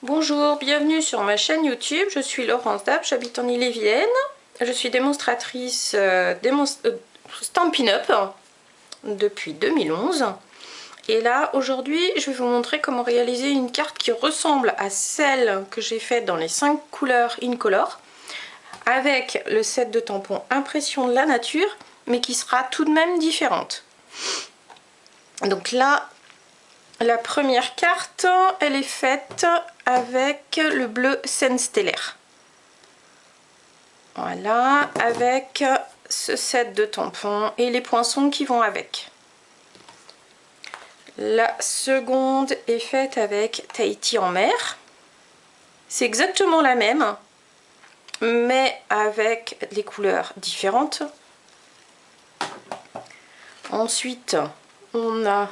Bonjour, bienvenue sur ma chaîne YouTube, je suis Laurence Dab, j'habite en Ille-et-Vilaine. Je suis démonstratrice Stampin' Up depuis 2011. Et là, aujourd'hui, je vais vous montrer comment réaliser une carte qui ressemble à celle que j'ai faite dans les 5 couleurs Incolor, avec le set de tampons Impression de la nature, mais qui sera tout de même différente. Donc là, la première carte, elle est faite avec le bleu Seine Stellaire. Voilà, avec ce set de tampons et les poinçons qui vont avec. La seconde est faite avec Tahiti en mer. C'est exactement la même, mais avec les couleurs différentes. Ensuite, on a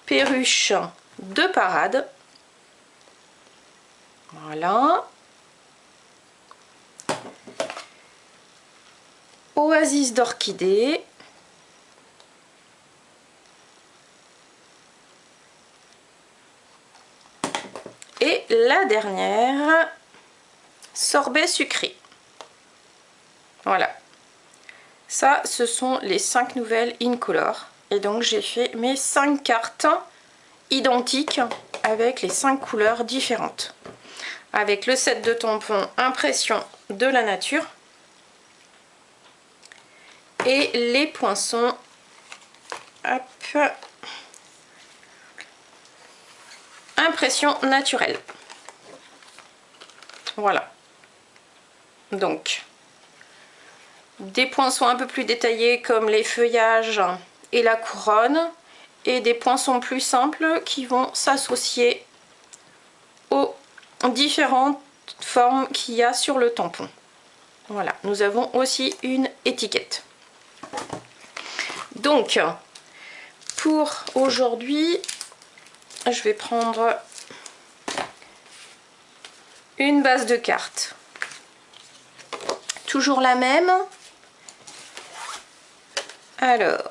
Perruche de parade. Voilà. Oasis d'orchidée. Et la dernière, sorbet sucré. Voilà. Ça, ce sont les 5 nouvelles Incolor. Et donc, j'ai fait mes 5 cartes identiques avec les 5 couleurs différentes. Avec le set de tampons Impression de la nature. Et les poinçons. Hop. Impression naturelle. Voilà. Donc, des poinçons un peu plus détaillés comme les feuillages et la couronne, et des poinçons plus simples qui vont s'associer aux différentes formes qu'il y a sur le tampon. Voilà, nous avons aussi une étiquette. Donc, pour aujourd'hui, je vais prendre une base de cartes. Toujours la même. Alors,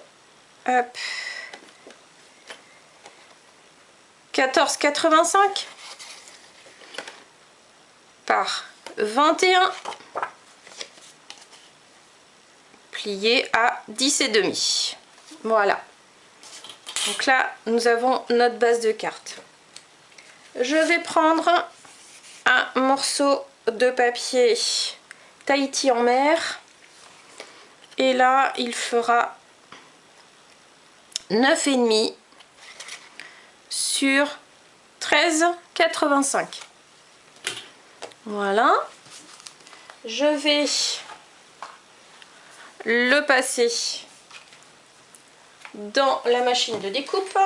hop. 14,85 par 21, plié à 10,5. Voilà. Donc là, nous avons notre base de cartes. Je vais prendre un morceau de papier Tahiti en mer. Et là, il fera 9,5 sur 13,85. Voilà. Je vais le passer dans la machine de découpe.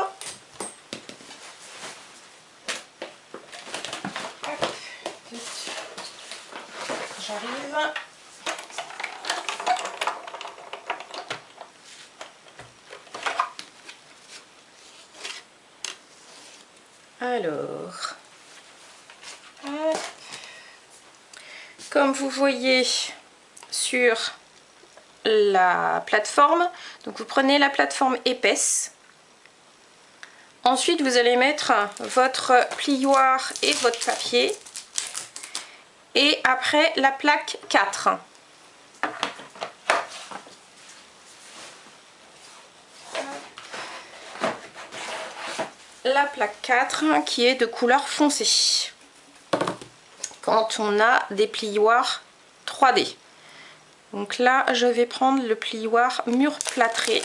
J'arrive. Alors, hop. Comme vous voyez sur la plateforme, donc vous prenez la plateforme épaisse. Ensuite, vous allez mettre votre plioir et votre papier. Et après, la plaque 4. La plaque 4 qui est de couleur foncée. Quand on a des plioirs 3D. Donc là, je vais prendre le plioir mur plâtré.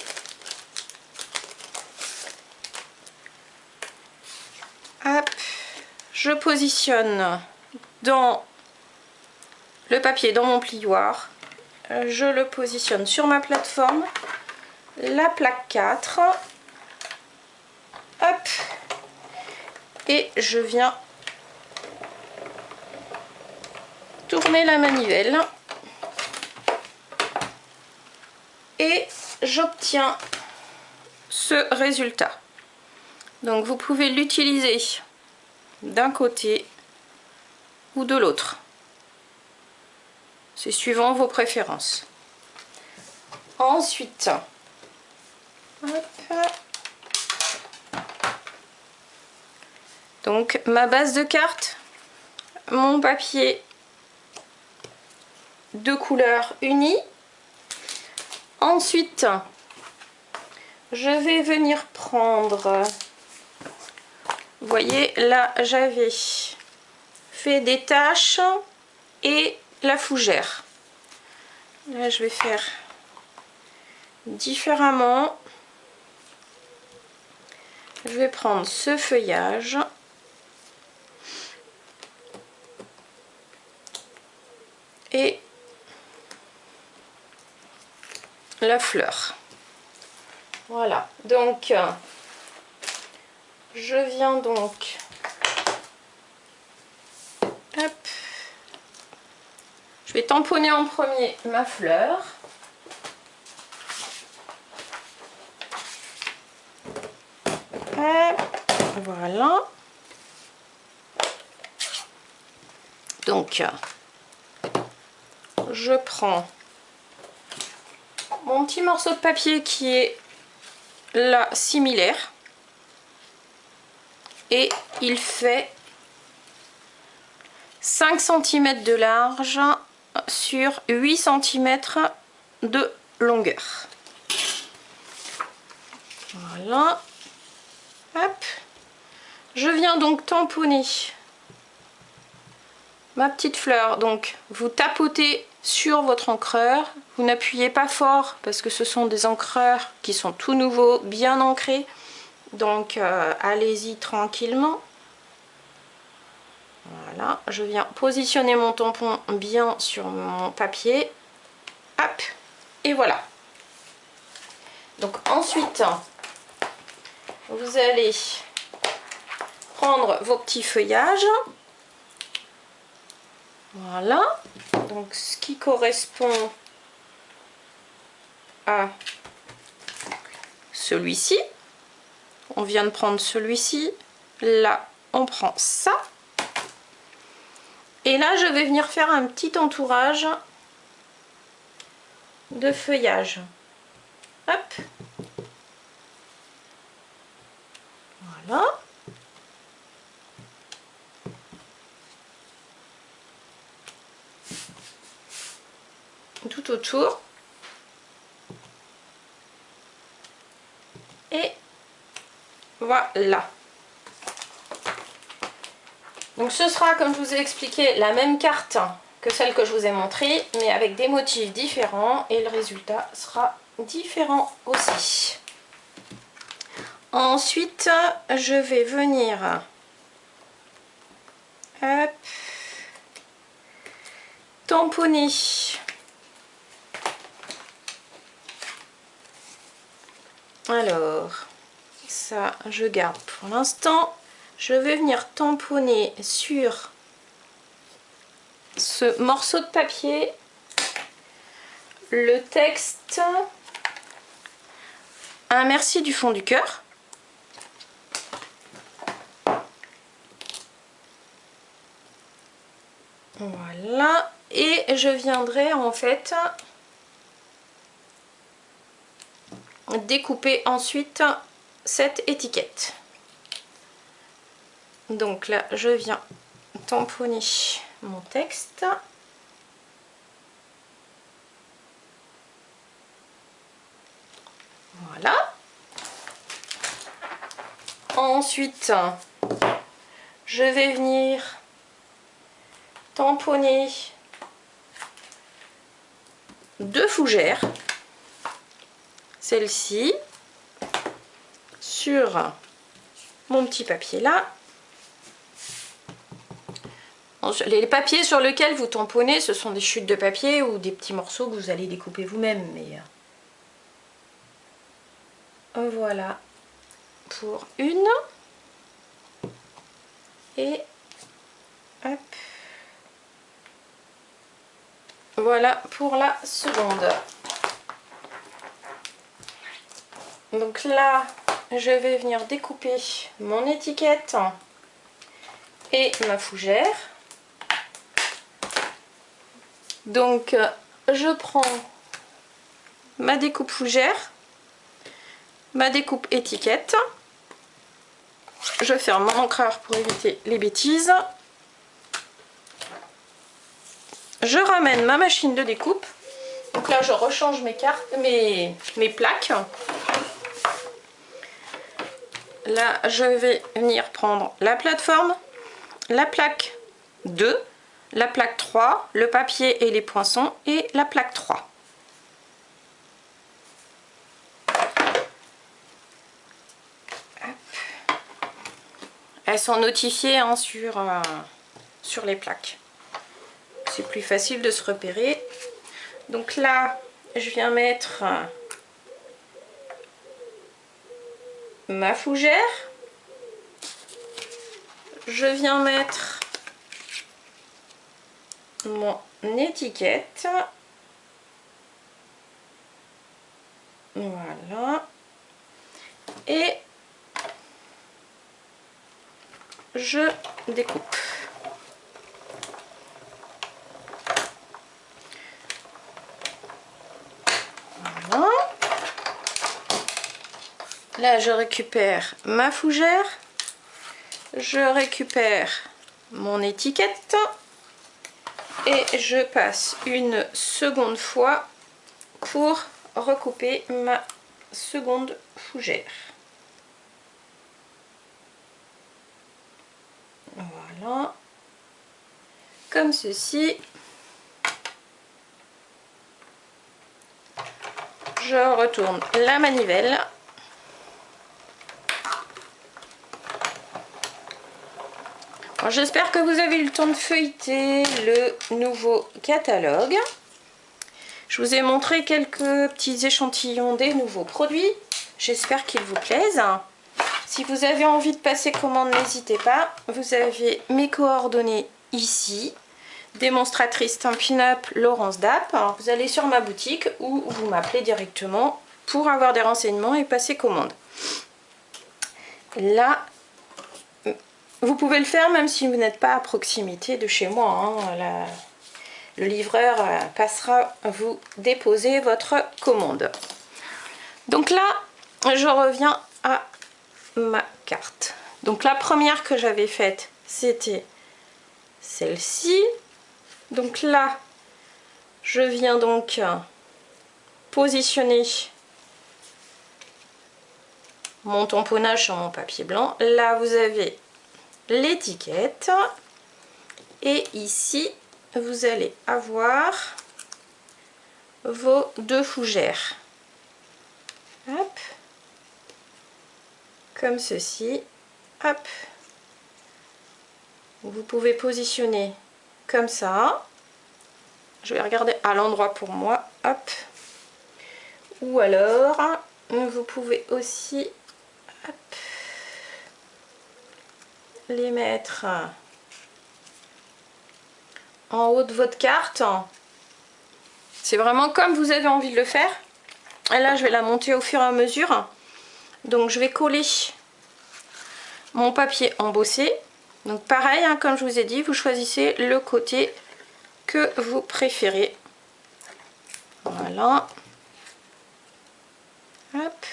Hop, je positionne dans le papier dans mon plioir. Je le positionne sur ma plateforme. La plaque 4. Hop. Et je viens tourner la manivelle. Et j'obtiens ce résultat. Donc vous pouvez l'utiliser d'un côté ou de l'autre. C'est suivant vos préférences. Ensuite, hop. Donc ma base de cartes, mon papier de couleur unie. Ensuite, je vais venir prendre, vous voyez là j'avais fait des taches et la fougère. Là je vais faire différemment. Je vais prendre ce feuillage et la fleur. Voilà, donc je viens donc, hop, je vais tamponner en premier ma fleur. Hop, voilà. Donc je prends mon petit morceau de papier qui est là similaire et il fait 5 cm de large sur 8 cm de longueur. Voilà. Hop. Je viens donc tamponner ma petite fleur. Donc vous tapotez sur votre encreur, vous n'appuyez pas fort parce que ce sont des encreurs qui sont tout nouveaux, bien ancrés, donc allez-y tranquillement. Voilà, je viens positionner mon tampon bien sur mon papier, hop, et voilà. Donc ensuite vous allez prendre vos petits feuillages. Voilà, donc ce qui correspond à celui-ci. On vient de prendre celui-ci. Là, on prend ça. Et là, je vais venir faire un petit entourage de feuillage. Hop. Voilà. Tout autour. Et voilà. Donc ce sera, comme je vous ai expliqué, la même carte que celle que je vous ai montrée, mais avec des motifs différents et le résultat sera différent aussi. Ensuite, je vais venir, hop, tamponner alors ça je garde pour l'instant. Je vais venir tamponner sur ce morceau de papier le texte un merci du fond du cœur. Voilà, et je viendrai en fait découper ensuite cette étiquette. Donc là, je viens tamponner mon texte. Voilà. Ensuite, je vais venir tamponner deux fougères. Celle-ci sur mon petit papier là. Les papiers sur lesquels vous tamponnez, ce sont des chutes de papier ou des petits morceaux que vous allez découper vous-même. Mais voilà pour une. Et hop. Voilà pour la seconde. Donc là, je vais venir découper mon étiquette et ma fougère. Donc je prends ma découpe fougère, ma découpe étiquette, je ferme mon encreur pour éviter les bêtises, je ramène ma machine de découpe. Donc là, je rechange mes cartes, mes plaques. Là, je vais venir prendre la plateforme, la plaque 2, la plaque 3, le papier et les poinçons et la plaque 3. Elles sont notifiées hein, sur les plaques. C'est plus facile de se repérer. Donc là, je viens mettre ma fougère. Je viens mettre mon étiquette. Voilà. Et je découpe. Voilà. Là, je récupère ma fougère. Je récupère mon étiquette. Et je passe une seconde fois pour recouper ma seconde fougère. Voilà. Comme ceci. Je retourne la manivelle. J'espère que vous avez eu le temps de feuilleter le nouveau catalogue. Je vous ai montré quelques petits échantillons des nouveaux produits. J'espère qu'ils vous plaisent. Si vous avez envie de passer commande, n'hésitez pas. Vous avez mes coordonnées ici. Démonstratrice Stampin' Up Laurence Dapp. Vous allez sur ma boutique ou vous m'appelez directement pour avoir des renseignements et passer commande. Là, vous pouvez le faire même si vous n'êtes pas à proximité de chez moi. Hein. Le livreur passera vous déposer votre commande. Donc là, je reviens à ma carte. Donc la première que j'avais faite, c'était celle-ci. Donc là, je viens donc positionner mon tamponnage sur mon papier blanc. Là, vous avez l'étiquette. Et ici, vous allez avoir vos deux fougères. Hop. Comme ceci. Hop. Vous pouvez positionner comme ça. Je vais regarder à l'endroit pour moi. Hop. Ou alors, vous pouvez aussi hop, les mettre en haut de votre carte. C'est vraiment comme vous avez envie de le faire. Et là, je vais la monter au fur et à mesure. Donc, je vais coller mon papier embossé. Donc, pareil, hein, comme je vous ai dit, vous choisissez le côté que vous préférez. Voilà. Hop.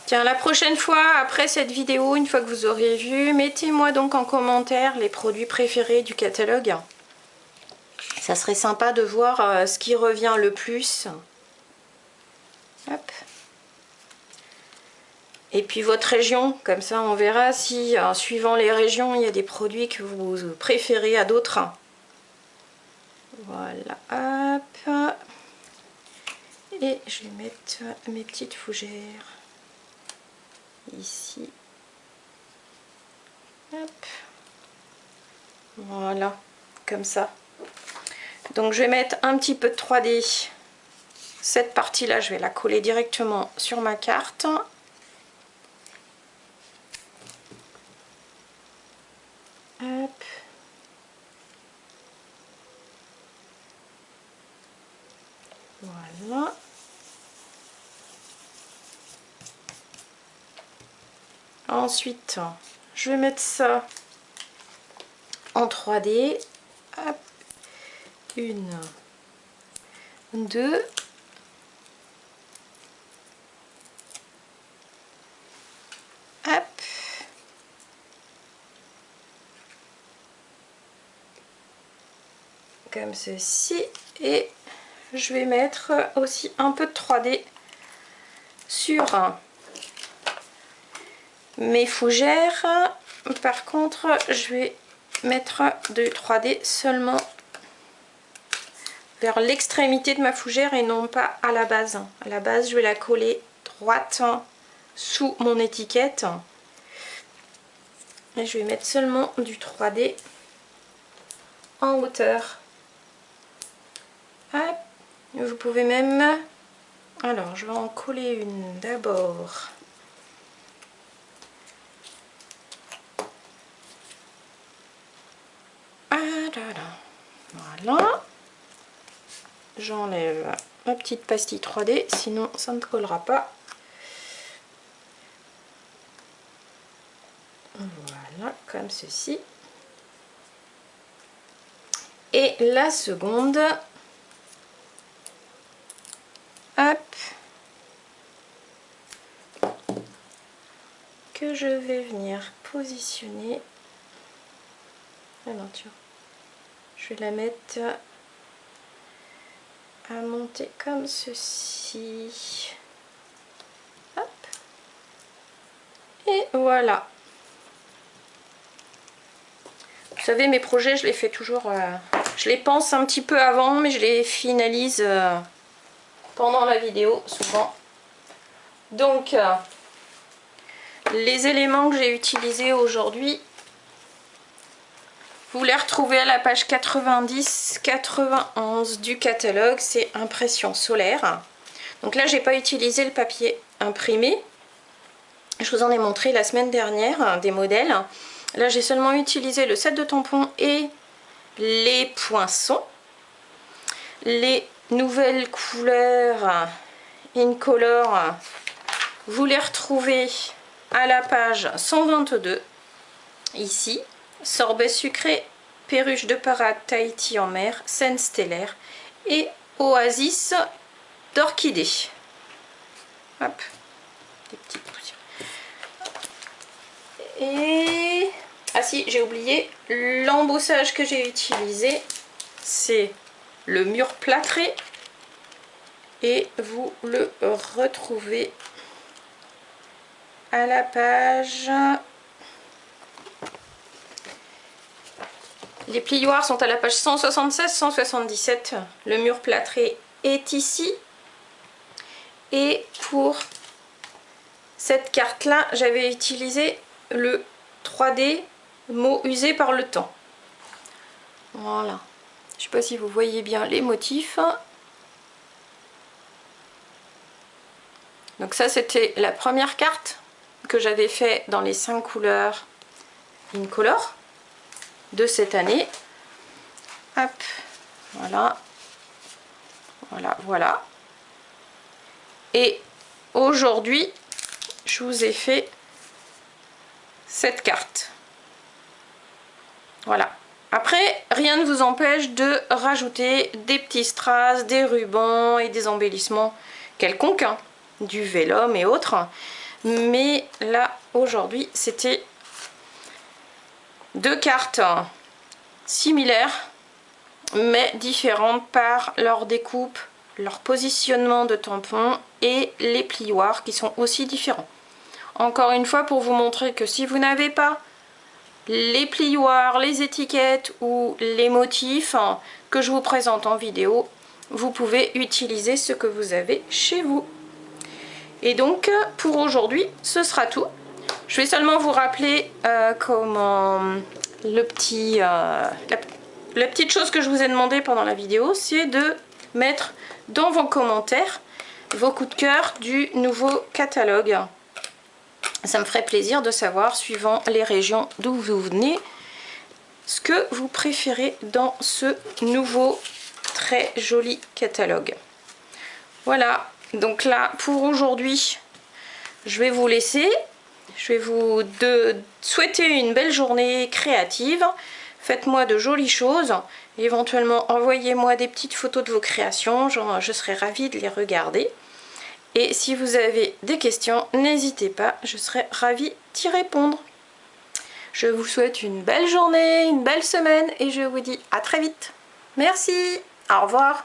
Tiens, la prochaine fois, après cette vidéo, une fois que vous aurez vu, mettez-moi donc en commentaire les produits préférés du catalogue. Ça serait sympa de voir ce qui revient le plus. Hop. Et puis votre région, comme ça on verra si, suivant les régions, il y a des produits que vous préférez à d'autres. Voilà, hop. Et je vais mettre mes petites fougères ici. Hop. Voilà, comme ça. Donc je vais mettre un petit peu de 3D. Cette partie-là, je vais la coller directement sur ma carte. Hop. Voilà. Ensuite, je vais mettre ça en 3D. Hop. 1, 2. comme ceci. Et je vais mettre aussi un peu de 3D sur mes fougères. Par contre, je vais mettre de 3D seulement vers l'extrémité de ma fougère et non pas à la base. À la base, je vais la coller droite sous mon étiquette. Et je vais mettre seulement du 3D en hauteur. Hop. Vous pouvez même... Alors, je vais en coller une d'abord. Voilà. J'enlève ma petite pastille 3D, sinon ça ne collera pas. Voilà, comme ceci. Et la seconde, hop, que je vais venir positionner. Ah non, tiens, je vais la mettre à monter comme ceci. Hop. Et voilà. Vous savez, mes projets, je les fais toujours... je les pense un petit peu avant, mais je les finalise pendant la vidéo, souvent. Donc, les éléments que j'ai utilisés aujourd'hui, vous les retrouvez à la page 90-91 du catalogue. C'est impression solaire. Donc là, j'ai pas utilisé le papier imprimé. Je vous en ai montré la semaine dernière des modèles. Là, j'ai seulement utilisé le set de tampons et les poinçons. Les nouvelles couleurs Incolor, vous les retrouvez à la page 122, ici. Sorbet sucré, perruche de parade Tahiti en mer, scène stellaire et oasis d'orchidée. Hop, des petites poussières. Et... ah si, j'ai oublié, l'embossage que j'ai utilisé, c'est le mur plâtré. Et vous le retrouvez à la page... Les plioirs sont à la page 176-177. Le mur plâtré est ici. Et pour cette carte-là, j'avais utilisé le 3D mots usés par le temps. Voilà. Je ne sais pas si vous voyez bien les motifs. Donc ça, c'était la première carte que j'avais fait dans les 5 couleurs Incolor de cette année. Hop, voilà, voilà, voilà. Et aujourd'hui, je vous ai fait cette carte. Voilà. Après, rien ne vous empêche de rajouter des petits strass, des rubans et des embellissements quelconques, hein, du vélum et autres. Mais là, aujourd'hui, c'était deux cartes similaires, mais différentes par leur découpe, leur positionnement de tampons et les plioirs qui sont aussi différents. Encore une fois, pour vous montrer que si vous n'avez pas les plioirs, les étiquettes ou les motifs que je vous présente en vidéo, vous pouvez utiliser ce que vous avez chez vous. Et donc, pour aujourd'hui, ce sera tout. Je vais seulement vous rappeler comment la petite chose que je vous ai demandé pendant la vidéo, c'est de mettre dans vos commentaires vos coups de cœur du nouveau catalogue. Ça me ferait plaisir de savoir, suivant les régions d'où vous venez, ce que vous préférez dans ce nouveau très joli catalogue. Voilà, donc là pour aujourd'hui, je vais vous laisser. Je vais vous souhaiter une belle journée créative. Faites-moi de jolies choses. Éventuellement, envoyez-moi des petites photos de vos créations. Je serai ravie de les regarder. Et si vous avez des questions, n'hésitez pas. Je serai ravie d'y répondre. Je vous souhaite une belle journée, une belle semaine et je vous dis à très vite. Merci, au revoir.